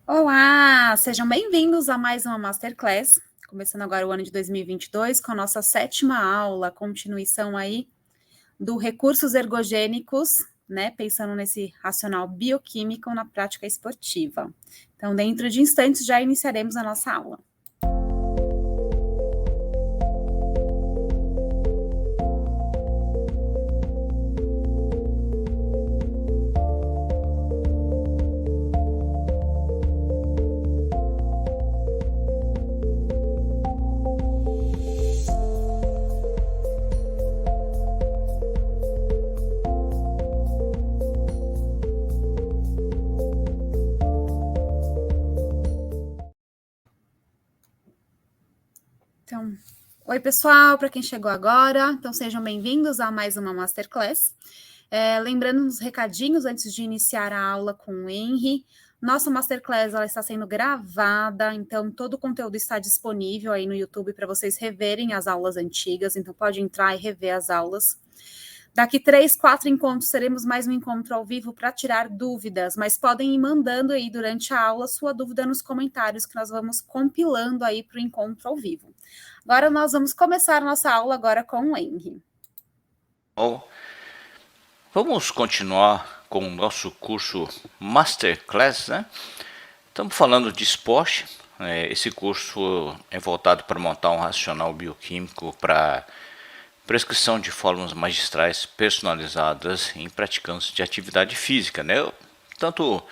Olá, sejam bem-vindos a mais uma Masterclass, começando agora o ano de 2022 com a nossa 7ª aula, continuação aí do recursos ergogênicos, né, pensando nesse racional bioquímico na prática esportiva. Então, dentro de instantes já iniciaremos a nossa aula. Então, oi pessoal, para quem chegou agora, então sejam bem-vindos a mais uma Masterclass. Lembrando uns recadinhos antes de iniciar a aula com o Henry. Nossa Masterclass ela está sendo gravada, então todo o conteúdo está disponível aí no YouTube para vocês reverem as aulas antigas, então pode entrar e rever as aulas. Daqui 3, 4 encontros, teremos mais um encontro ao vivo para tirar dúvidas, mas podem ir mandando aí durante a aula sua dúvida nos comentários, que nós vamos compilando aí para o encontro ao vivo. Agora nós vamos começar a nossa aula agora com o Henry. Bom, vamos continuar com o nosso curso Masterclass, né? Estamos falando de esporte. Esse curso é voltado para montar um racional bioquímico para prescrição de fórmulas magistrais personalizadas em praticantes de atividade física, né? Tanto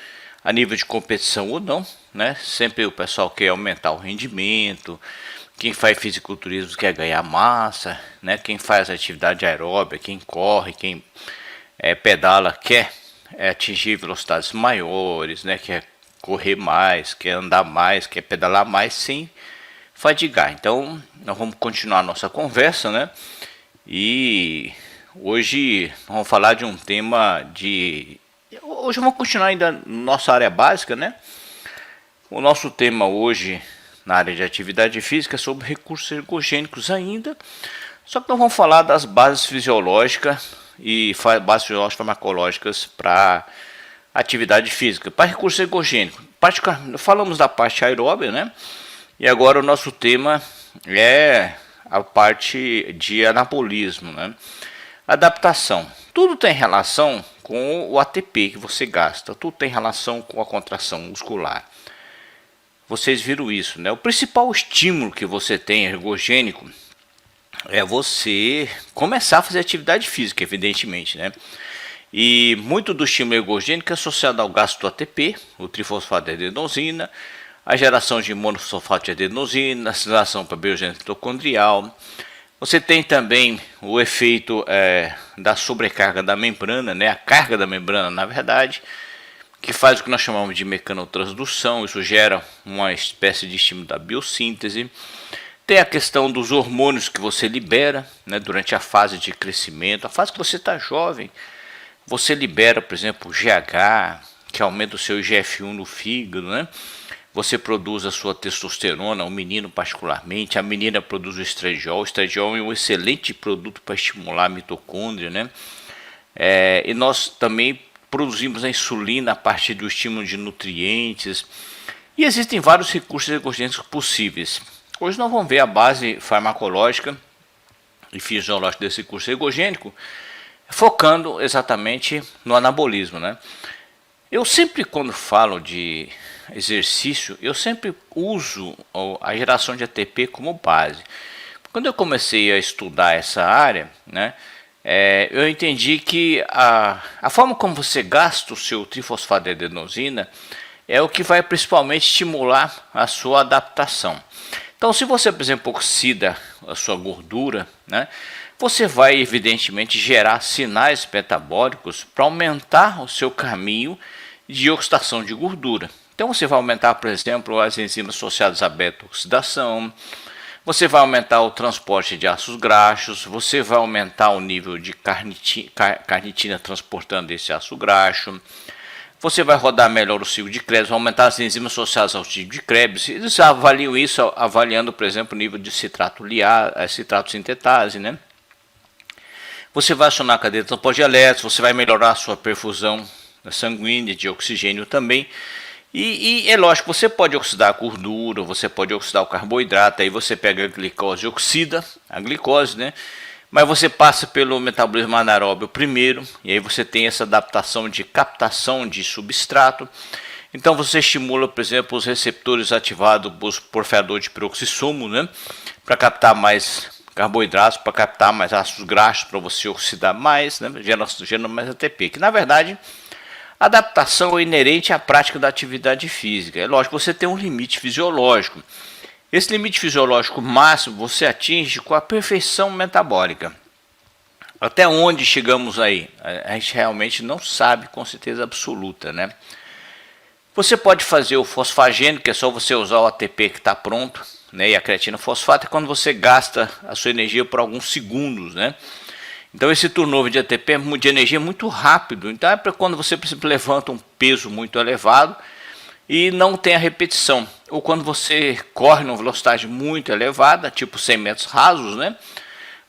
a nível de competição ou não, né? Sempre o pessoal quer aumentar o rendimento, quem faz fisiculturismo quer ganhar massa, né? Quem faz atividade aeróbica, quem corre, quem pedala quer atingir velocidades maiores, né? Quer correr mais, quer andar mais, quer pedalar mais sem fadigar. Então, nós vamos continuar a nossa conversa, né? E hoje vamos falar de um tema de... Hoje vamos continuar ainda na nossa área básica, né? O nosso tema hoje na área de atividade física é sobre recursos ergogênicos ainda. Só que nós vamos falar das bases fisiológicas e bases fisiológicas farmacológicas para atividade física. Para recurso ergogênico, falamos da parte aeróbica, né? E agora o nosso tema é a parte de anabolismo, né? Adaptação. Tudo tem relação com o ATP que você gasta, tudo tem relação com a contração muscular. Vocês viram isso, né? O principal estímulo que você tem ergogênico é você começar a fazer atividade física, evidentemente, né? E muito do estímulo ergogênico é associado ao gasto do ATP, o trifosfato de adenosina, a geração de monossulfato de adenosina, a sinalização para a biogênese mitocondrial. Você tem também o efeito da sobrecarga da membrana, né? A carga da membrana, na verdade, que faz o que nós chamamos de mecanotransdução. Isso gera uma espécie de estímulo da biossíntese. Tem a questão dos hormônios que você libera, né, durante a fase de crescimento, a fase que você está jovem. Você libera, por exemplo, o GH, que aumenta o seu IGF-1 no fígado, né? Você produz a sua testosterona, o menino particularmente, a menina produz o estradiol. O estradiol é um excelente produto para estimular a mitocôndria, né? E nós também produzimos a insulina a partir do estímulo de nutrientes. E existem vários recursos ergogênicos possíveis. Hoje nós vamos ver a base farmacológica e fisiológica desse recurso ergogênico, focando exatamente no anabolismo, né? Eu sempre, quando falo de exercício, eu sempre uso a geração de ATP como base. Quando eu comecei a estudar essa área, né, eu entendi que a forma como você gasta o seu trifosfato de adenosina é o que vai principalmente estimular a sua adaptação. Então, se você, por exemplo, oxida a sua gordura, né, você vai evidentemente gerar sinais metabólicos para aumentar o seu caminho de oxidação de gordura. Então você vai aumentar, por exemplo, as enzimas associadas à beta-oxidação, você vai aumentar o transporte de ácidos graxos, você vai aumentar o nível de carnitina transportando esse ácido graxo, você vai rodar melhor o ciclo de Krebs, vai aumentar as enzimas associadas ao ciclo de Krebs. Eles avaliam isso avaliando, por exemplo, o nível de citrato sintetase, né? Você vai acionar a cadeia de transporte de elétrons, você vai melhorar a sua perfusão sanguínea de oxigênio também. E é lógico, você pode oxidar a gordura, você pode oxidar o carboidrato, aí você pega a glicose e oxida a glicose, né? Mas você passa pelo metabolismo anaeróbio primeiro, e aí você tem essa adaptação de captação de substrato. Então você estimula, por exemplo, os receptores ativados por porfiriador de peroxissomo, né? Para captar mais carboidratos, para captar mais ácidos graxos, para você oxidar mais, né? Gerando mais ATP, que na verdade a adaptação é inerente à prática da atividade física. É lógico, você tem um limite fisiológico. Esse limite fisiológico máximo você atinge com a perfeição metabólica. Até onde chegamos aí? A gente realmente não sabe com certeza absoluta, né? Você pode fazer o fosfagênio, que é só você usar o ATP que está pronto, né? E a creatina fosfato é quando você gasta a sua energia por alguns segundos, né? Então esse turnover de ATP de energia é muito rápido. Então é para quando você, por exemplo, levanta um peso muito elevado e não tem a repetição. Ou quando você corre numa velocidade muito elevada, tipo 100 metros rasos, né?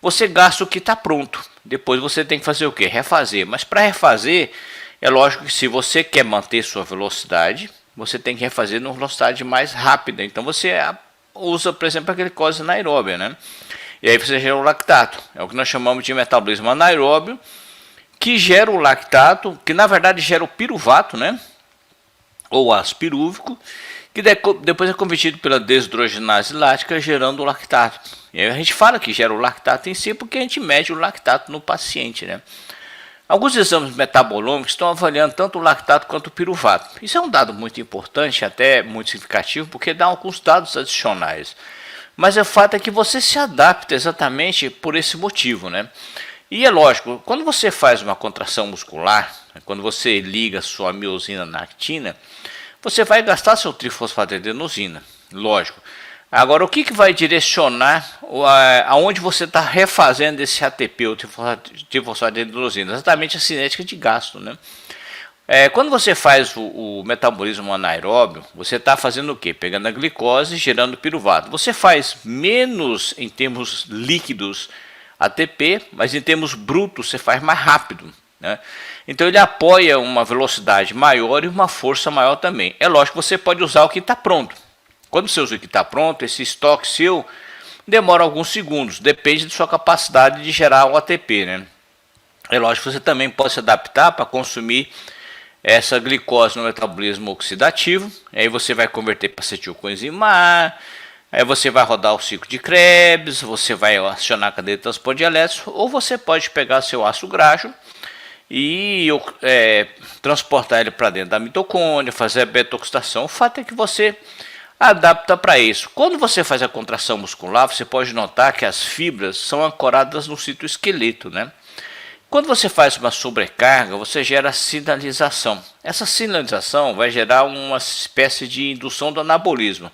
Você gasta o que está pronto. Depois você tem que fazer o quê? Refazer. Mas para refazer, é lógico que se você quer manter sua velocidade, você tem que refazer numa velocidade mais rápida. Então você usa, por exemplo, a glicose anaeróbia, né? E aí você gera o lactato. É o que nós chamamos de metabolismo anaeróbio, que gera o lactato, que na verdade gera o piruvato, né? Ou ácido pirúvico, que depois é convertido pela desidrogenase lática, gerando o lactato. E aí a gente fala que gera o lactato em si, porque a gente mede o lactato no paciente, né? Alguns exames metabolômicos estão avaliando tanto o lactato quanto o piruvato. Isso é um dado muito importante, até muito significativo, porque dá alguns dados adicionais. Mas o fato é que você se adapta exatamente por esse motivo, né? E é lógico, quando você faz uma contração muscular, quando você liga sua miosina na actina, você vai gastar seu trifosfatidilosina, lógico. Agora, o que vai direcionar aonde você está refazendo esse ATP, o trifosfatidilosina? Exatamente a cinética de gasto, né? Quando você faz o metabolismo anaeróbio, você está fazendo o quê? Pegando a glicose e gerando piruvato. Você faz menos em termos líquidos ATP, mas em termos brutos você faz mais rápido, né? Então ele apoia uma velocidade maior e uma força maior também. É lógico que você pode usar o que está pronto. Quando você usa o que está pronto, esse estoque seu demora alguns segundos, depende da sua capacidade de gerar o ATP, né? É lógico que você também pode se adaptar para consumir essa glicose no metabolismo oxidativo, aí você vai converter para acetilcoenzima A, aí você vai rodar o ciclo de Krebs, você vai acionar a cadeia de transporte elétrico, ou você pode pegar seu ácido graxo e transportar ele para dentro da mitocôndria, fazer a beta-oxidação. O fato é que você adapta para isso. Quando você faz a contração muscular, você pode notar que as fibras são ancoradas no citoesqueleto, né? Quando você faz uma sobrecarga, você gera sinalização. Essa sinalização vai gerar uma espécie de indução do anabolismo.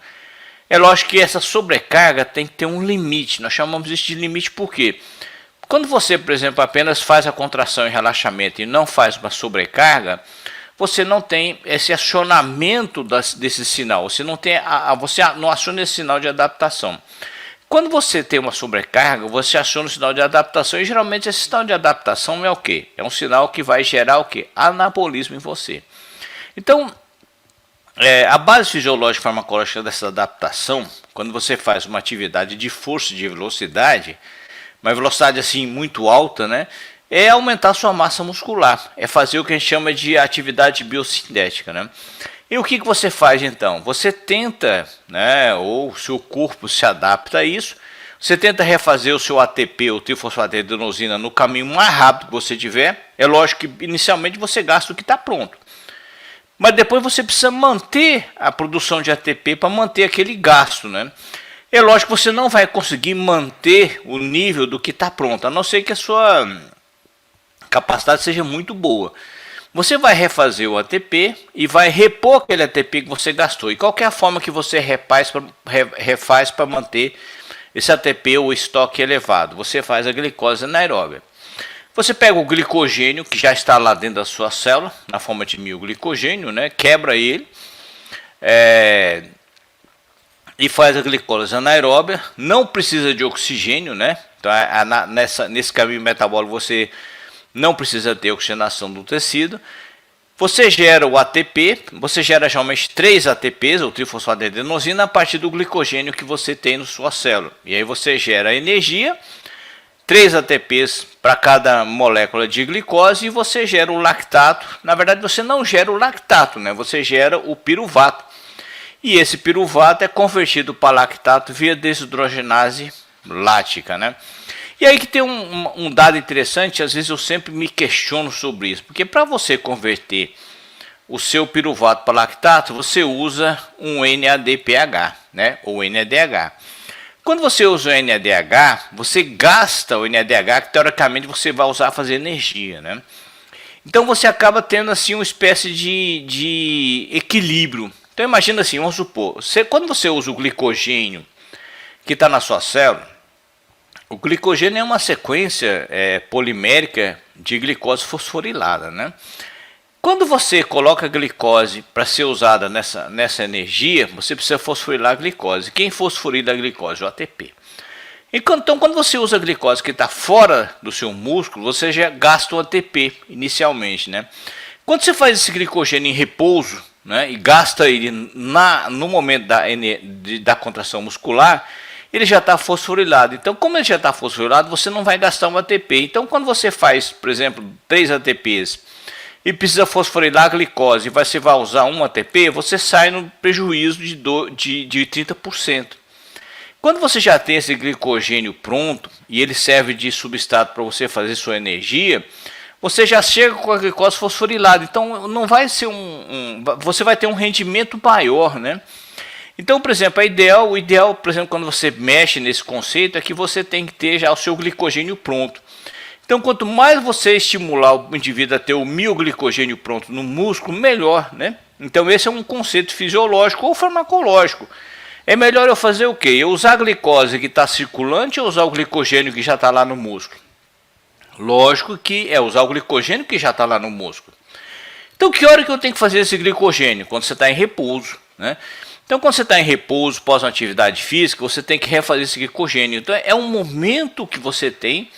É lógico que essa sobrecarga tem que ter um limite. Nós chamamos isso de limite por quê? Quando você, por exemplo, apenas faz a contração e relaxamento e não faz uma sobrecarga, você não tem esse acionamento desse sinal. Você não aciona esse sinal de adaptação. Quando você tem uma sobrecarga, você aciona o sinal de adaptação e geralmente esse sinal de adaptação é o quê? É um sinal que vai gerar o quê? Anabolismo em você. Então, a base fisiológica e farmacológica dessa adaptação, quando você faz uma atividade de força e de velocidade, uma velocidade assim muito alta, né? É aumentar sua massa muscular, é fazer o que a gente chama de atividade biocinética, né? E o que você faz então? Você tenta, né, ou o seu corpo se adapta a isso, você tenta refazer o seu ATP, ou trifosfatidilosina, no caminho mais rápido que você tiver. É lógico que inicialmente você gasta o que está pronto, mas depois você precisa manter a produção de ATP para manter aquele gasto, né? É lógico que você não vai conseguir manter o nível do que está pronto, a não ser que a sua capacidade seja muito boa. Você vai refazer o ATP e vai repor aquele ATP que você gastou. E qual é a forma que você refaz para manter esse ATP ou estoque elevado? Você faz a glicose anaeróbia. Você pega o glicogênio que já está lá dentro da sua célula, na forma de milglicogênio, né? Quebra ele e faz a glicose anaeróbia. Não precisa de oxigênio, né? Então, nesse caminho metabólico você não precisa ter oxigenação do tecido. Você gera o ATP, você gera geralmente 3 ATPs, ou trifosfato-adenosina, a partir do glicogênio que você tem na sua célula. E aí você gera energia, 3 ATPs para cada molécula de glicose, e você gera o lactato. Na verdade, você não gera o lactato, né? Você gera o piruvato. E esse piruvato é convertido para lactato via desidrogenase lática, né? E aí que tem um dado interessante, às vezes eu sempre me questiono sobre isso, porque para você converter o seu piruvato para lactato, você usa um NADPH, né? Ou NADH. Quando você usa o NADH, você gasta o NADH que teoricamente você vai usar para fazer energia, né? Então você acaba tendo assim uma espécie de equilíbrio. Então imagina assim, vamos supor, quando você usa o glicogênio que está na sua célula, o glicogênio é uma sequência polimérica de glicose fosforilada, né? Quando você coloca a glicose para ser usada nessa energia, você precisa fosforilar a glicose. Quem fosforila a glicose? O ATP. Então, quando você usa a glicose que está fora do seu músculo, você já gasta o ATP inicialmente, né? Quando você faz esse glicogênio em repouso, né, e gasta ele no momento da contração muscular, ele já está fosforilado. Então, como ele já está fosforilado, você não vai gastar um ATP. Então, quando você faz, por exemplo, 3 ATPs e precisa fosforilar a glicose e você vai usar um ATP, você sai no prejuízo de 30%. Quando você já tem esse glicogênio pronto e ele serve de substrato para você fazer sua energia, você já chega com a glicose fosforilada. Então, não vai ser você vai ter um rendimento maior, né? Então, por exemplo, o ideal, por exemplo, quando você mexe nesse conceito, é que você tem que ter já o seu glicogênio pronto. Então, quanto mais você estimular o indivíduo a ter o mioglicogênio pronto no músculo, melhor, né? Então, esse é um conceito fisiológico ou farmacológico. É melhor eu fazer o quê? Eu usar a glicose que está circulante ou usar o glicogênio que já está lá no músculo? Lógico que é usar o glicogênio que já está lá no músculo. Então, que hora que eu tenho que fazer esse glicogênio? Quando você está em repouso, né? Então, quando você está em repouso, pós uma atividade física, você tem que refazer esse glicogênio. Então, é um momento que você tem,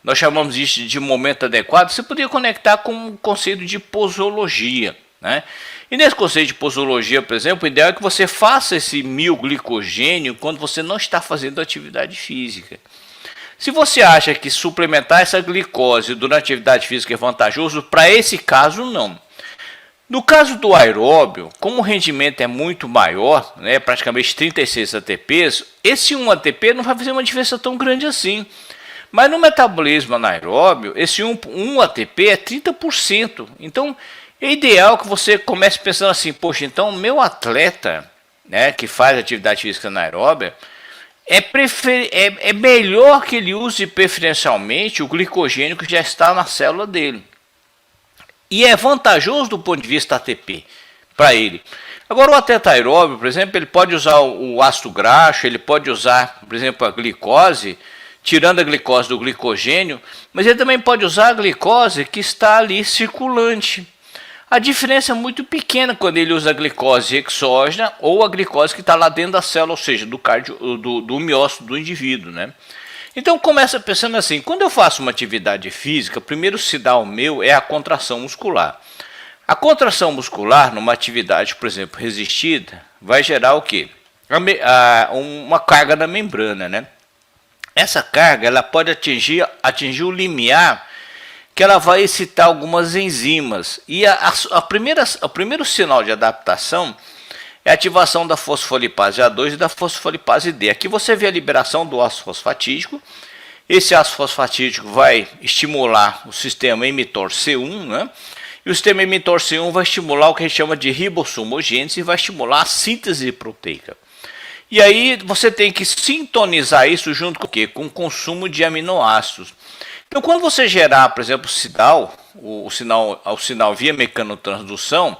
nós chamamos isso de momento adequado. Você poderia conectar com o conceito de posologia, né? E nesse conceito de posologia, por exemplo, o ideal é que você faça esse mioglicogênio quando você não está fazendo atividade física. Se você acha que suplementar essa glicose durante a atividade física é vantajoso, para esse caso, não. No caso do aeróbio, como o rendimento é muito maior, né, praticamente 36 ATPs, esse 1 ATP não vai fazer uma diferença tão grande assim. Mas no metabolismo anaeróbio, esse 1 ATP é 30%. Então, é ideal que você comece pensando assim, poxa, então meu atleta, né, que faz atividade física anaeróbia, é melhor que ele use preferencialmente o glicogênio que já está na célula dele. E é vantajoso do ponto de vista ATP para ele. Agora, o atleta aeróbio, por exemplo, ele pode usar o ácido graxo, ele pode usar, por exemplo, a glicose, tirando a glicose do glicogênio, mas ele também pode usar a glicose que está ali circulante. A diferença é muito pequena quando ele usa a glicose exógena ou a glicose que está lá dentro da célula, ou seja, do miócito do indivíduo, né? Então começa pensando assim, quando eu faço uma atividade física, o primeiro sinal meu é a contração muscular. A contração muscular, numa atividade, por exemplo, resistida, vai gerar o quê? Uma carga na membrana, né? Essa carga ela pode atingir o limiar que ela vai excitar algumas enzimas. E o primeiro sinal de adaptação é a ativação da fosfolipase A2 e da fosfolipase D. Aqui você vê a liberação do ácido fosfatídico. Esse ácido fosfatídico vai estimular o sistema emitor C1, né? E o sistema emitor C1 vai estimular o que a gente chama de ribossomogênese e vai estimular a síntese proteica. E aí você tem que sintonizar isso junto com o quê? Com o consumo de aminoácidos. Então, quando você gerar, por exemplo, o sinal via mecanotransdução,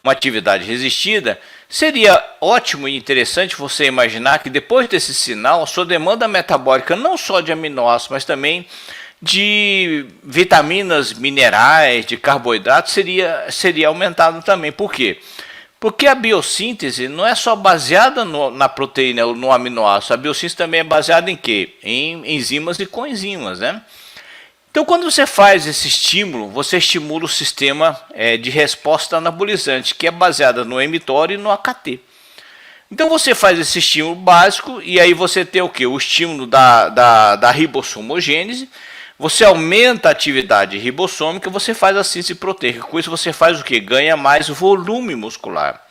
uma atividade resistida, seria ótimo e interessante você imaginar que depois desse sinal, a sua demanda metabólica não só de aminoácidos, mas também de vitaminas, minerais, de carboidratos seria aumentado também. Por quê? Porque a biossíntese não é só baseada na proteína ou no aminoácido, a biossíntese também é baseada em quê? Em enzimas e coenzimas, né? Então, quando você faz esse estímulo, você estimula o sistema de resposta anabolizante, que é baseada no mTOR e no AKT. Então, você faz esse estímulo básico e aí você tem o quê? O estímulo da ribossomogênese, você aumenta a atividade ribossômica, você faz a síntese proteica. Com isso, você faz o quê? Ganha mais volume muscular.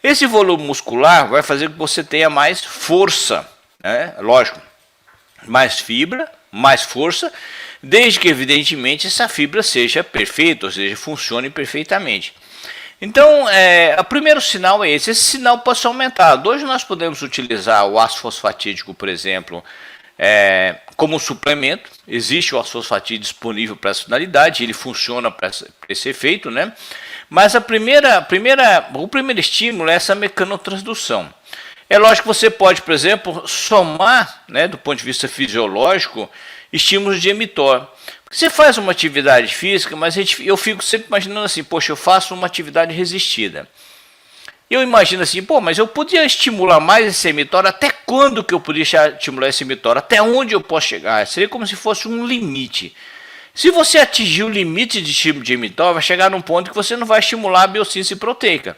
Esse volume muscular vai fazer com que você tenha mais força, né? Lógico, mais fibra, mais força, desde que, evidentemente, essa fibra seja perfeita, ou seja, funcione perfeitamente. Então, o primeiro sinal é esse. Esse sinal pode ser aumentado. Hoje nós podemos utilizar o ácido fosfatídico, por exemplo, como suplemento. Existe o ácido fosfatídico disponível para essa finalidade, ele funciona para esse efeito, né? Mas o primeiro estímulo é essa mecanotransdução. É lógico que você pode, por exemplo, somar, né, do ponto de vista fisiológico, estímulos de mTOR. Você faz uma atividade física, mas eu fico sempre imaginando assim, poxa, eu faço uma atividade resistida. Eu imagino assim, pô, mas eu podia estimular mais esse mTOR, até quando que eu podia estimular esse mTOR? Até onde eu posso chegar? Seria como se fosse um limite. Se você atingir o limite de estímulo de mTOR, vai chegar num ponto que você não vai estimular a biossíntese proteica.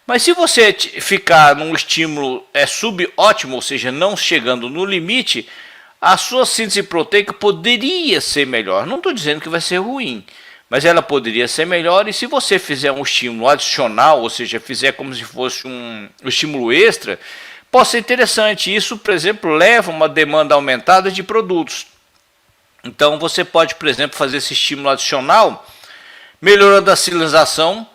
Mas se você ficar num estímulo subótimo, ou seja, não chegando no limite, a sua síntese proteica poderia ser melhor. Não estou dizendo que vai ser ruim, mas ela poderia ser melhor. E se você fizer um estímulo adicional, ou seja, fizer como se fosse um estímulo extra, pode ser interessante. Isso, por exemplo, leva a uma demanda aumentada de produtos. Então você pode, por exemplo, fazer esse estímulo adicional, melhorando a silinização,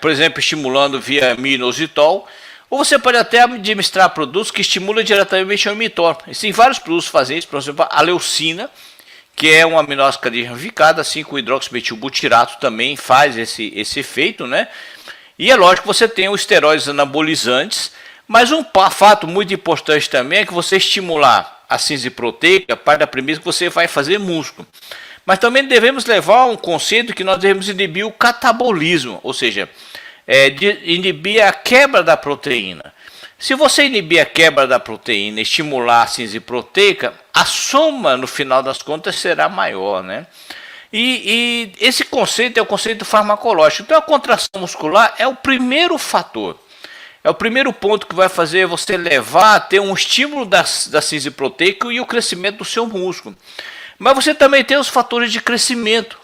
por exemplo, estimulando via inositol, ou você pode até administrar produtos que estimulam diretamente o mTOR. Existem vários produtos que fazem isso, por exemplo, a leucina, que é um aminoácido cadeia ramificada, assim como o hidroximetilbutirato também faz esse efeito, né? E é lógico que você tem os esteroides anabolizantes, mas um fato muito importante também é que você estimular a síntese proteica, parte da premissa que você vai fazer músculo. Mas também devemos levar a um conceito que nós devemos inibir o catabolismo, ou seja, inibir a quebra da proteína. Se você inibir a quebra da proteína, estimular a síntese proteica, a soma no final das contas será maior, né? E esse conceito é o conceito farmacológico. Então a contração muscular é o primeiro fator. É o primeiro ponto que vai fazer você levar a ter um estímulo da síntese proteica e o crescimento do seu músculo. Mas você também tem os fatores de crescimento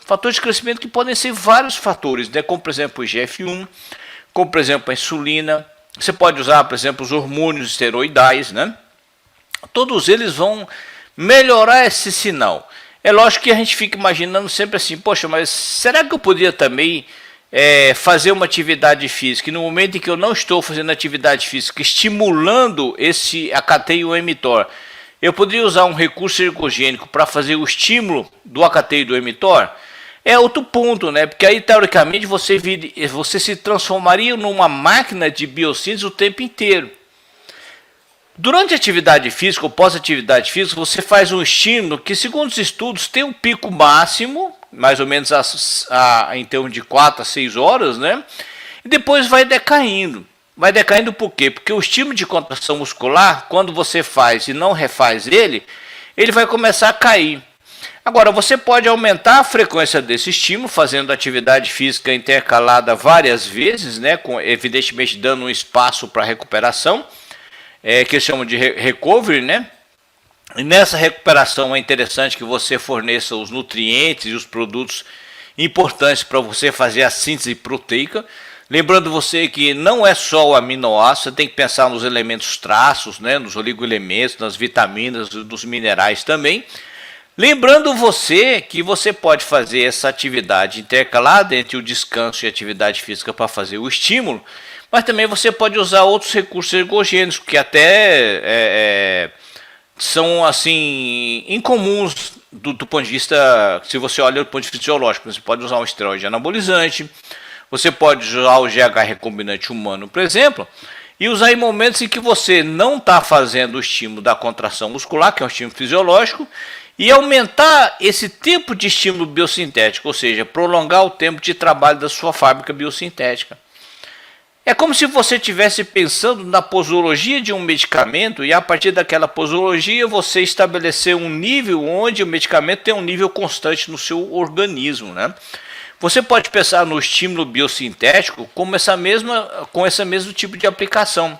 que podem ser vários fatores, né? Como por exemplo o IGF-1, como por exemplo a insulina. Você pode usar, por exemplo, os hormônios esteroidais, né? Todos eles vão melhorar esse sinal. É lógico que a gente fica imaginando sempre assim, poxa, mas será que eu poderia também fazer uma atividade física, e no momento em que eu não estou fazendo atividade física, estimulando esse AKT e o mTOR, eu poderia usar um recurso ergogênico para fazer o estímulo do AKT e do mTOR? É outro ponto, né? Porque aí, teoricamente, você se transformaria numa máquina de biossíntese o tempo inteiro. Durante a atividade física ou pós-atividade física, você faz um estímulo que, segundo os estudos, tem um pico máximo, mais ou menos em torno de 4 a 6 horas, né? E depois vai decaindo. Vai decaindo por quê? Porque o estímulo de contração muscular, quando você faz e não refaz ele vai começar a cair. Agora, você pode aumentar a frequência desse estímulo, fazendo atividade física intercalada várias vezes, né? Evidentemente dando um espaço para recuperação, que eles chamam de recovery, né? E nessa recuperação é interessante que você forneça os nutrientes e os produtos importantes para você fazer a síntese proteica. Lembrando você que não é só o aminoácido, você tem que pensar nos elementos traços, né? Nos oligoelementos, nas vitaminas, nos minerais também. Lembrando você que você pode fazer essa atividade intercalada entre o descanso e a atividade física para fazer o estímulo, mas também você pode usar outros recursos ergogênicos que até são assim incomuns do ponto de vista, se você olha do ponto de vista fisiológico. Você pode usar um esteroide anabolizante, você pode usar o GH recombinante humano, por exemplo, e usar em momentos em que você não está fazendo o estímulo da contração muscular, que é um estímulo fisiológico, e aumentar esse tempo de estímulo biosintético, ou seja, prolongar o tempo de trabalho da sua fábrica biosintética. É como se você estivesse pensando na posologia de um medicamento e a partir daquela posologia você estabelecer um nível onde o medicamento tem um nível constante no seu organismo, né? Você pode pensar no estímulo biosintético como com esse mesmo tipo de aplicação.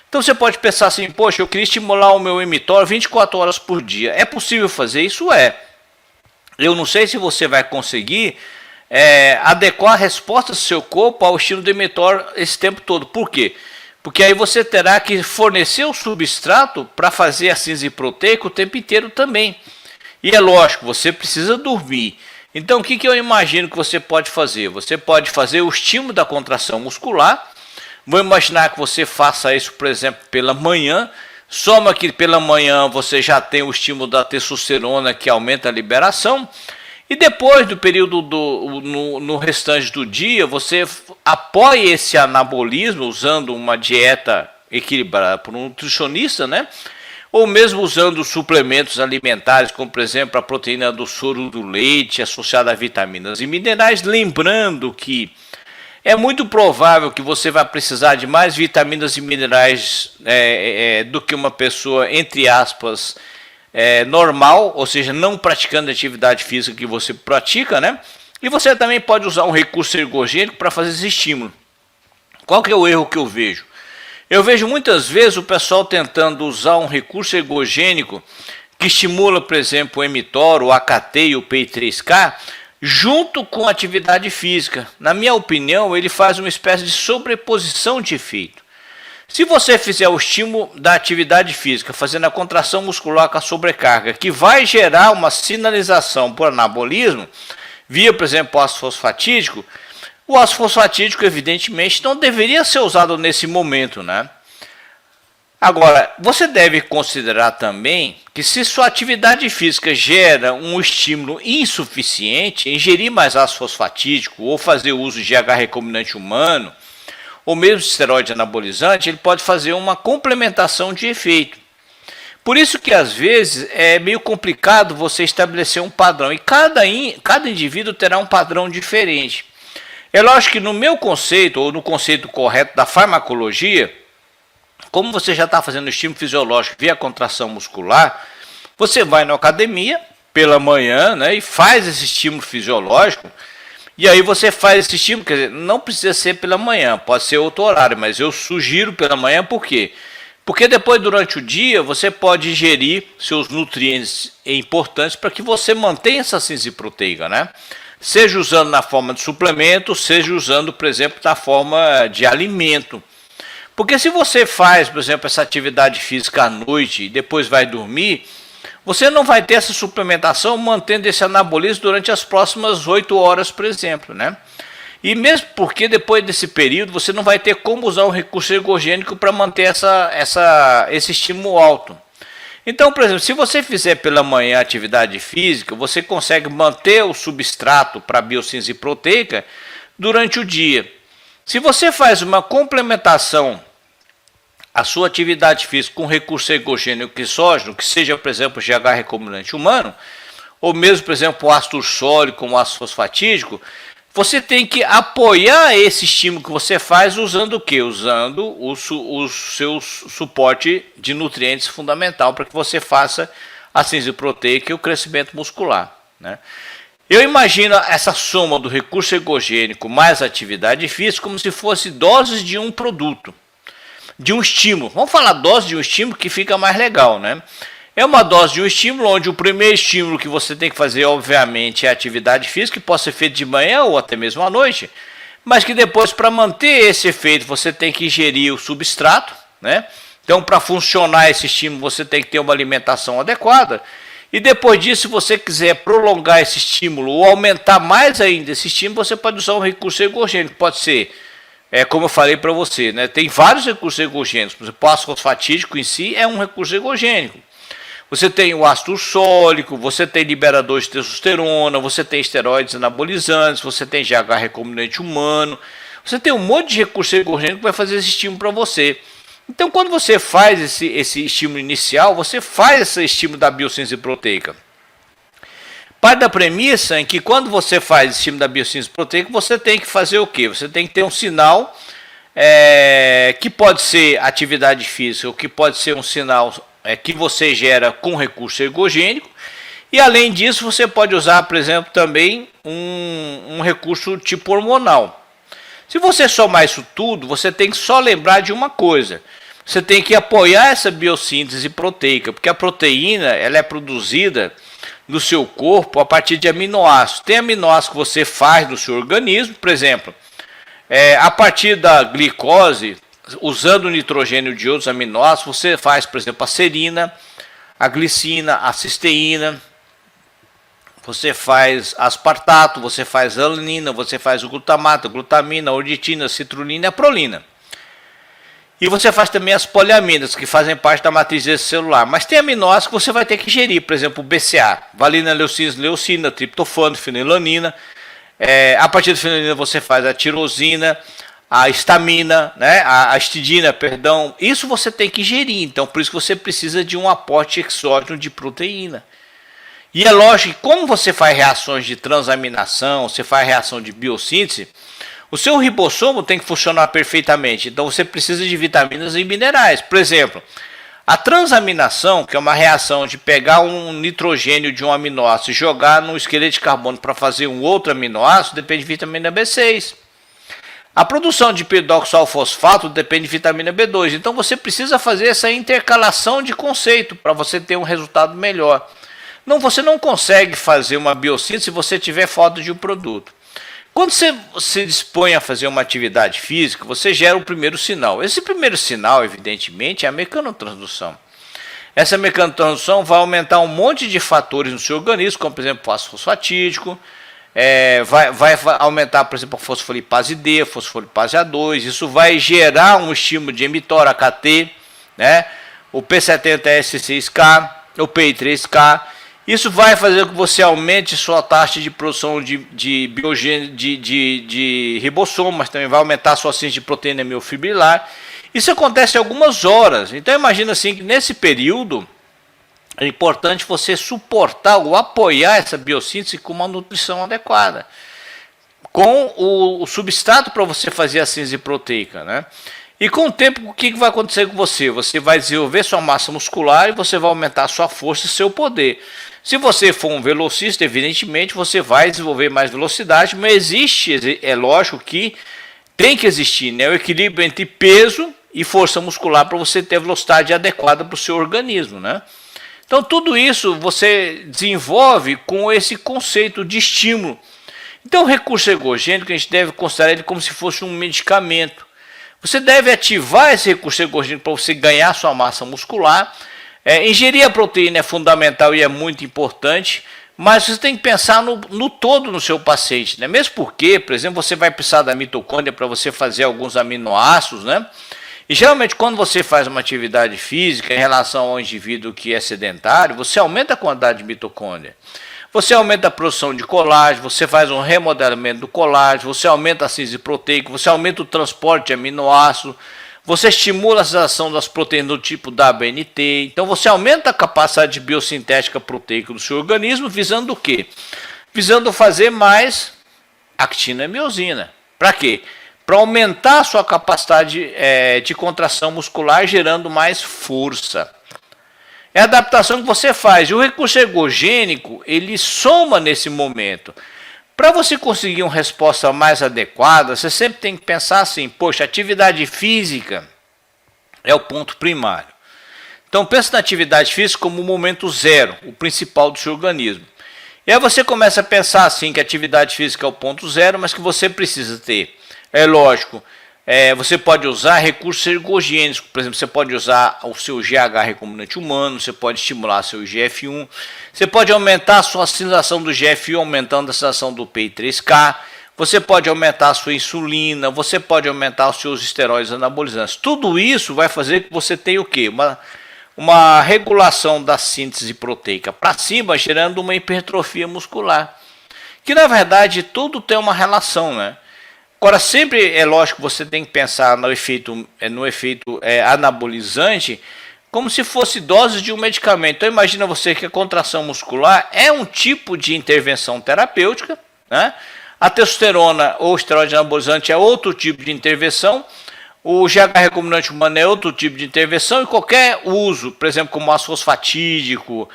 Então você pode pensar assim, poxa, eu queria estimular o meu mTOR 24 horas por dia. É possível fazer isso? É. Eu não sei se você vai conseguir adequar a resposta do seu corpo ao estímulo do mTOR esse tempo todo. Por quê? Porque aí você terá que fornecer o substrato para fazer a síntese proteica o tempo inteiro também. E é lógico, você precisa dormir. Então o que eu imagino que você pode fazer? Você pode fazer o estímulo da contração muscular. Vou imaginar que você faça isso, por exemplo, pela manhã. Soma que pela manhã você já tem o estímulo da testosterona que aumenta a liberação. E depois do período no restante do dia, você apoia esse anabolismo usando uma dieta equilibrada por um nutricionista, né? Ou mesmo usando suplementos alimentares, como por exemplo a proteína do soro do leite associada a vitaminas e minerais, lembrando que é muito provável que você vai precisar de mais vitaminas e minerais do que uma pessoa, entre aspas, normal, ou seja, não praticando a atividade física que você pratica, né? E você também pode usar um recurso ergogênico para fazer esse estímulo. Qual que é o erro que eu vejo? Eu vejo muitas vezes o pessoal tentando usar um recurso ergogênico que estimula, por exemplo, o mTOR, o AKT e o PI3K, junto com a atividade física. Na minha opinião, ele faz uma espécie de sobreposição de efeito. Se você fizer o estímulo da atividade física, fazendo a contração muscular com a sobrecarga, que vai gerar uma sinalização por anabolismo, via, por exemplo, o ácido fosfatídico, o ácido fosfatídico, evidentemente, não deveria ser usado nesse momento, né? Agora, você deve considerar também que se sua atividade física gera um estímulo insuficiente, ingerir mais ácido fosfatídico ou fazer uso de GH recombinante humano, ou mesmo esteroide anabolizante, ele pode fazer uma complementação de efeito. Por isso que às vezes é meio complicado você estabelecer um padrão, e cada indivíduo terá um padrão diferente. É lógico que no meu conceito, ou no conceito correto da farmacologia, como você já está fazendo estímulo fisiológico via contração muscular, você vai na academia pela manhã, né, e faz esse estímulo fisiológico, e aí você faz esse estímulo, quer dizer, não precisa ser pela manhã, pode ser outro horário, mas eu sugiro pela manhã, por quê? Porque depois, durante o dia, você pode ingerir seus nutrientes importantes para que você mantenha essa síntese proteica, né? Seja usando na forma de suplemento, seja usando, por exemplo, na forma de alimento. Porque se você faz, por exemplo, essa atividade física à noite e depois vai dormir, você não vai ter essa suplementação mantendo esse anabolismo durante as próximas 8 horas, por exemplo, né? E mesmo porque depois desse período você não vai ter como usar o recurso ergogênico para manter esse estímulo alto. Então, por exemplo, se você fizer pela manhã atividade física, você consegue manter o substrato para a biossíntese proteica durante o dia. Se você faz uma complementação à sua atividade física com recurso ergogênico exógeno, que seja, por exemplo, GH recombinante humano, ou mesmo, por exemplo, o ácido ursólico como ácido fosfatídico, você tem que apoiar esse estímulo que você faz usando o quê? Usando o seu suporte de nutrientes fundamental para que você faça a síntese proteica e o crescimento muscular, né? Eu imagino essa soma do recurso ergogênico mais atividade física como se fosse doses de um produto, de um estímulo. Vamos falar dose de um estímulo que fica mais legal, né? É uma dose de um estímulo onde o primeiro estímulo que você tem que fazer, obviamente, é a atividade física, que pode ser feito de manhã ou até mesmo à noite, mas que depois, para manter esse efeito, você tem que ingerir o substrato, né? Então, para funcionar esse estímulo, você tem que ter uma alimentação adequada. E depois disso, se você quiser prolongar esse estímulo ou aumentar mais ainda esse estímulo, você pode usar um recurso ergogênico. Pode ser, como eu falei para você, né? Tem vários recursos ergogênicos. Por exemplo, o ácido fosfatídico em si é um recurso ergogênico. Você tem o ácido ursólico, você tem liberadores de testosterona, você tem esteroides anabolizantes, você tem GH recombinante humano, você tem um monte de recurso ergogênico que vai fazer esse estímulo para você. Então, quando você faz esse estímulo inicial, você faz esse estímulo da biossíntese proteica. Parte da premissa em que quando você faz esse estímulo da biossíntese proteica, você tem que fazer o quê? Você tem que ter um sinal que pode ser atividade física, ou que pode ser um sinal que você gera com recurso ergogênico. E além disso, você pode usar, por exemplo, também um recurso tipo hormonal. Se você somar isso tudo, você tem que só lembrar de uma coisa. Você tem que apoiar essa biossíntese proteica, porque a proteína ela é produzida no seu corpo a partir de aminoácidos. Tem aminoácidos que você faz no seu organismo, por exemplo, a partir da glicose, usando o nitrogênio de outros aminoácidos, você faz, por exemplo, a serina, a glicina, a cisteína, você faz aspartato, você faz a alanina, você faz o glutamato, a glutamina, a ornitina, a citrulina e a prolina. E você faz também as poliaminas, que fazem parte da matriz celular. Mas tem aminoácidos que você vai ter que ingerir, por exemplo, o BCA, valina, leucina, leucina, triptofano, fenilanina. A partir da fenilanina você faz a tirosina, a histamina, né, a histidina, perdão. Isso você tem que ingerir, então por isso que você precisa de um aporte exógeno de proteína. E é lógico que como você faz reações de transaminação, você faz reação de biossíntese, o seu ribossomo tem que funcionar perfeitamente. Então você precisa de vitaminas e minerais. Por exemplo, a transaminação, que é uma reação de pegar um nitrogênio de um aminoácido e jogar no esqueleto de carbono para fazer um outro aminoácido, depende de vitamina B6. A produção de piredoxalfosfato depende de vitamina B2. Então você precisa fazer essa intercalação de conceito para você ter um resultado melhor. Não, você não consegue fazer uma biossíntese se você tiver falta de um produto. Quando você se dispõe a fazer uma atividade física, você gera o primeiro sinal. Esse primeiro sinal, evidentemente, é a mecanotransdução. Essa mecanotransdução vai aumentar um monte de fatores no seu organismo, como, por exemplo, o ácido fosfatídico, vai aumentar, por exemplo, a fosfolipase D, a fosfolipase A2, isso vai gerar um estímulo de mTOR-HT, né? O P70S6K, o PI3K. Isso vai fazer com que você aumente sua taxa de produção de ribossomo, mas também vai aumentar a sua síntese de proteína miofibrilar. Isso acontece em algumas horas. Então imagina assim que nesse período é importante você suportar ou apoiar essa biossíntese com uma nutrição adequada, com o substrato para você fazer a síntese proteica, né? E com o tempo, o que vai acontecer com você? Você vai desenvolver sua massa muscular e você vai aumentar a sua força e seu poder. Se você for um velocista, evidentemente, você vai desenvolver mais velocidade, mas existe, é lógico que tem que existir, né, o equilíbrio entre peso e força muscular para você ter a velocidade adequada para o seu organismo, né? Então tudo isso você desenvolve com esse conceito de estímulo. Então o recurso ergogênico a gente deve considerar ele como se fosse um medicamento. Você deve ativar esse recurso ergogênico para você ganhar sua massa muscular. Ingerir a proteína é fundamental e é muito importante, mas você tem que pensar no todo no seu paciente, né? Mesmo porque, por exemplo, você vai precisar da mitocôndria para você fazer alguns aminoácidos, né? E geralmente quando você faz uma atividade física em relação ao indivíduo que é sedentário, você aumenta a quantidade de mitocôndria. Você aumenta a produção de colágeno, você faz um remodelamento do colágeno, você aumenta a síntese proteica, você aumenta o transporte de aminoácidos, você estimula a ação das proteínas do tipo WNT, então você aumenta a capacidade de biosintética proteica do seu organismo, visando o quê? Visando fazer mais actina e miosina. Para quê? Para aumentar a sua capacidade de contração muscular, gerando mais força. É a adaptação que você faz. E o recurso ergogênico, ele soma nesse momento. Para você conseguir uma resposta mais adequada, você sempre tem que pensar assim, poxa, atividade física é o ponto primário. Então pensa na atividade física como o momento zero, o principal do seu organismo. E aí você começa a pensar assim que a atividade física é o ponto zero, mas que você precisa ter. É lógico, você pode usar recursos ergogênicos, por exemplo, você pode usar o seu GH recombinante humano, você pode estimular seu IGF-1, você pode aumentar a sua sintetização do GF1 aumentando a sintetização do PI3K, você pode aumentar a sua insulina, você pode aumentar os seus esteroides anabolizantes. Tudo isso vai fazer que você tenha o quê? Uma regulação da síntese proteica para cima, gerando uma hipertrofia muscular. Que na verdade tudo tem uma relação, né? Agora, sempre é lógico que você tem que pensar no efeito anabolizante como se fosse dose de um medicamento. Então, imagina você que a contração muscular é um tipo de intervenção terapêutica, né? A testosterona ou esteroide anabolizante é outro tipo de intervenção, O GH recombinante humano é outro tipo de intervenção e qualquer uso, por exemplo, como ácido fosfatídico,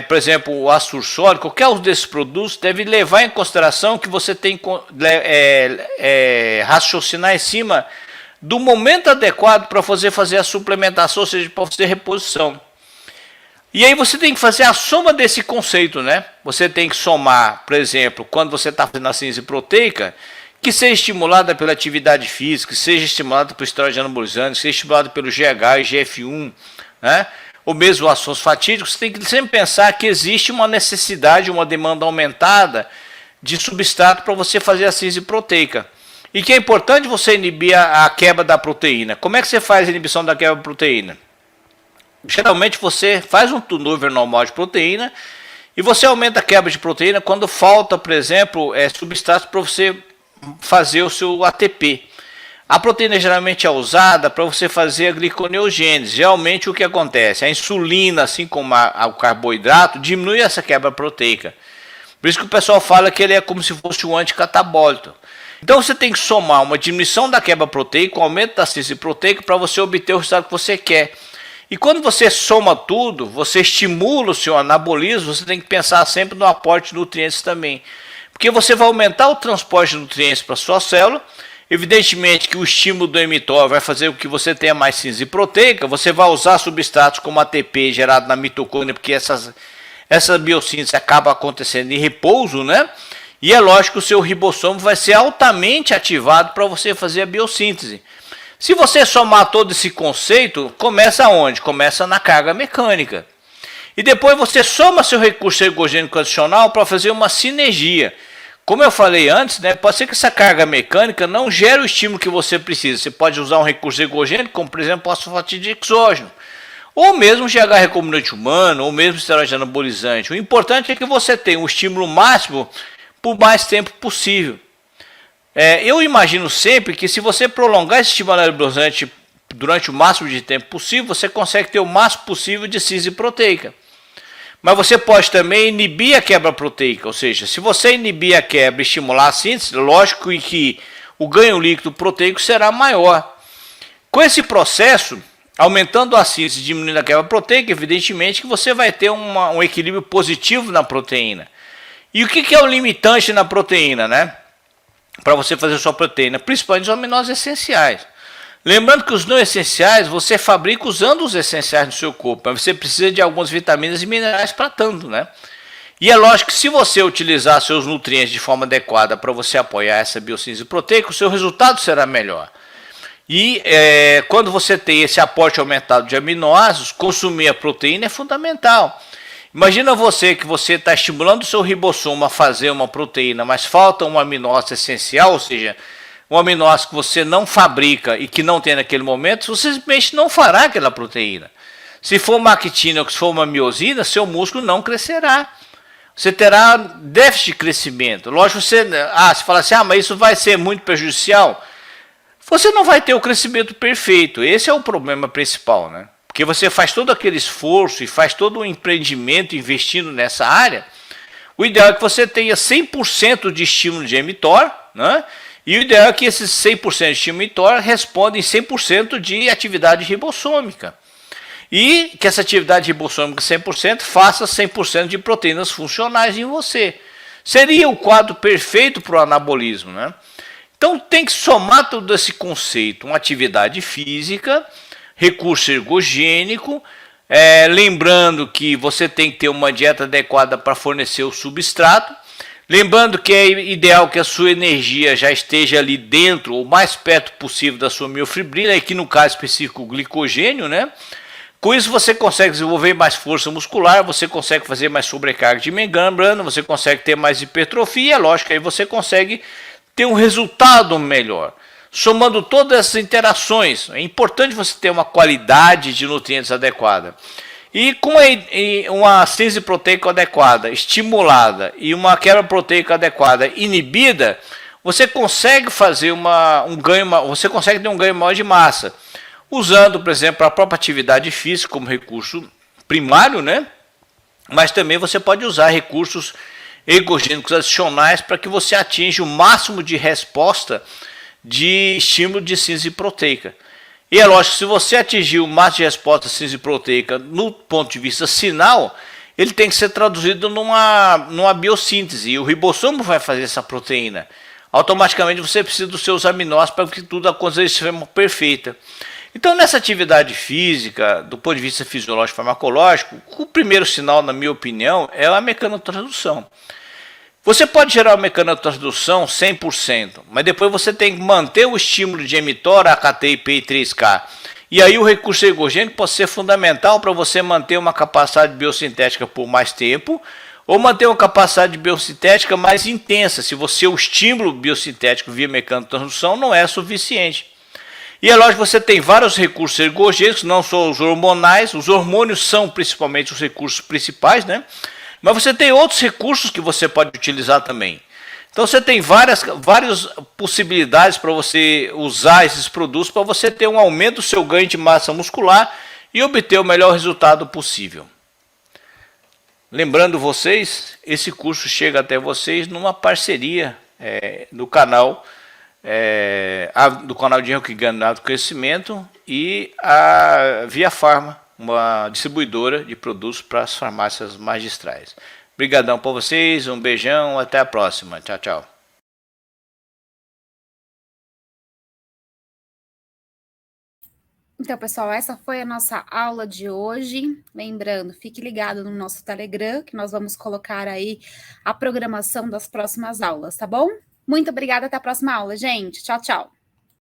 por exemplo, o ácido ursólico, qualquer uso desses produtos deve levar em consideração que você tem que raciocinar em cima do momento adequado para você fazer a suplementação, ou seja, para fazer reposição. E aí você tem que fazer a soma desse conceito, né? Você tem que somar, por exemplo, quando você está fazendo a síntese proteica, que seja estimulada pela atividade física, que seja estimulada pelo esteroide anabolizante, que seja estimulada pelo GH e GF1, né? Ou mesmo o ácido fosfatídico, você tem que sempre pensar que existe uma necessidade, uma demanda aumentada de substrato para você fazer a síntese proteica. E que é importante você inibir a quebra da proteína. Como é que você faz a inibição da quebra da proteína? Geralmente você faz um turnover normal de proteína e você aumenta a quebra de proteína quando falta, por exemplo, substrato para você fazer o seu ATP. A proteína geralmente é usada para você fazer a gliconeogênese. Geralmente o que acontece? A insulina, assim como o carboidrato, diminui essa quebra proteica. Por isso que o pessoal fala que ele é como se fosse um anticatabólico. Então você tem que somar uma diminuição da quebra proteica, um aumento da síntese proteica para você obter o resultado que você quer. E quando você soma tudo, você estimula o seu anabolismo, você tem que pensar sempre no aporte de nutrientes também. Porque você vai aumentar o transporte de nutrientes para a sua célula. Evidentemente que o estímulo do mTOR vai fazer com que você tenha mais síntese proteica. Você vai usar substratos como ATP gerado na mitocôndria, porque essa biossíntese acaba acontecendo em repouso, né? E é lógico que o seu ribossomo vai ser altamente ativado para você fazer a biossíntese. Se você somar todo esse conceito, começa onde? Começa na carga mecânica. E depois você soma seu recurso ergogênico adicional para fazer uma sinergia. Como eu falei antes, né, pode ser que essa carga mecânica não gere o estímulo que você precisa. Você pode usar um recurso ergogênico, como por exemplo o ácido fosfatídico exógeno. Ou mesmo GH recombinante humano, ou mesmo esteroide anabolizante. O importante é que você tenha um estímulo máximo por mais tempo possível. Eu imagino sempre que se você prolongar esse estímulo anabolizante durante o máximo de tempo possível, você consegue ter o máximo possível de síntese proteica. Mas você pode também inibir a quebra proteica, ou seja, se você inibir a quebra e estimular a síntese, lógico que o ganho líquido proteico será maior. Com esse processo, aumentando a síntese e diminuindo a quebra proteica, evidentemente que você vai ter um equilíbrio positivo na proteína. E o que é o limitante na proteína, né? Para você fazer a sua proteína, principalmente os aminoácidos essenciais. Lembrando que os não essenciais você fabrica usando os essenciais no seu corpo, mas você precisa de algumas vitaminas e minerais para tanto, né? E é lógico que se você utilizar seus nutrientes de forma adequada para você apoiar essa biossíntese proteica, o seu resultado será melhor. E quando você tem esse aporte aumentado de aminoácidos, consumir a proteína é fundamental. Imagina você que você está estimulando o seu ribossomo a fazer uma proteína, mas falta um aminoácido essencial, ou seja, um aminoácido que você não fabrica e que não tem naquele momento, você simplesmente não fará aquela proteína. Se for uma actina ou se for uma miosina, seu músculo não crescerá. Você terá déficit de crescimento. Lógico, você fala assim, mas isso vai ser muito prejudicial. Você não vai ter o crescimento perfeito. Esse é o problema principal, né? Porque você faz todo aquele esforço e faz todo o empreendimento investindo nessa área. O ideal é que você tenha 100% de estímulo de mTOR, né? E o ideal é que esses 100% de estímulo de mTOR respondem 100% de atividade ribossômica. E que essa atividade ribossômica 100% faça 100% de proteínas funcionais em você. Seria o quadro perfeito para o anabolismo, né? Então tem que somar todo esse conceito, uma atividade física, recurso ergogênico, lembrando que você tem que ter uma dieta adequada para fornecer o substrato, lembrando que é ideal que a sua energia já esteja ali dentro, ou mais perto possível da sua miofibrina, aqui no caso específico o glicogênio, né? Com isso você consegue desenvolver mais força muscular, você consegue fazer mais sobrecarga de membrana, você consegue ter mais hipertrofia, lógico, aí você consegue ter um resultado melhor. Somando todas essas interações, é importante você ter uma qualidade de nutrientes adequada. E com uma síntese proteica adequada, estimulada, e uma quebra proteica adequada, inibida, você consegue fazer você consegue ter um ganho maior de massa. Usando, por exemplo, a própria atividade física como recurso primário, né? Mas também você pode usar recursos ergogênicos adicionais para que você atinja o máximo de resposta de estímulo de síntese proteica. E é lógico, se você atingir o máximo de resposta síntese proteica no ponto de vista sinal, ele tem que ser traduzido numa biossíntese, e o ribossomo vai fazer essa proteína. Automaticamente você precisa dos seus aminoácidos para que tudo aconteça de forma perfeita. Então, nessa atividade física, do ponto de vista fisiológico e farmacológico, o primeiro sinal, na minha opinião, é a mecanotransdução. Você pode gerar uma mecanotransdução 100%, mas depois você tem que manter o estímulo de mTOR, AKT e PI3K. E aí o recurso ergogênico pode ser fundamental para você manter uma capacidade biosintética por mais tempo, ou manter uma capacidade biosintética mais intensa, se o estímulo biosintético via mecanotransdução não é suficiente. E é lógico que você tem vários recursos ergogênicos, não só os hormonais, os hormônios são principalmente os recursos principais, né? Mas você tem outros recursos que você pode utilizar também. Então você tem várias possibilidades para você usar esses produtos para você ter um aumento do seu ganho de massa muscular e obter o melhor resultado possível. Lembrando vocês, esse curso chega até vocês numa parceria do canal de Henrique Ganado Crescimento e a Via Farma, uma distribuidora de produtos para as farmácias magistrais. Obrigadão para vocês, um beijão, até a próxima. Tchau, tchau. Então, pessoal, essa foi a nossa aula de hoje. Lembrando, fique ligado no nosso Telegram, que nós vamos colocar aí a programação das próximas aulas, tá bom? Muito obrigada, até a próxima aula, gente. Tchau, tchau.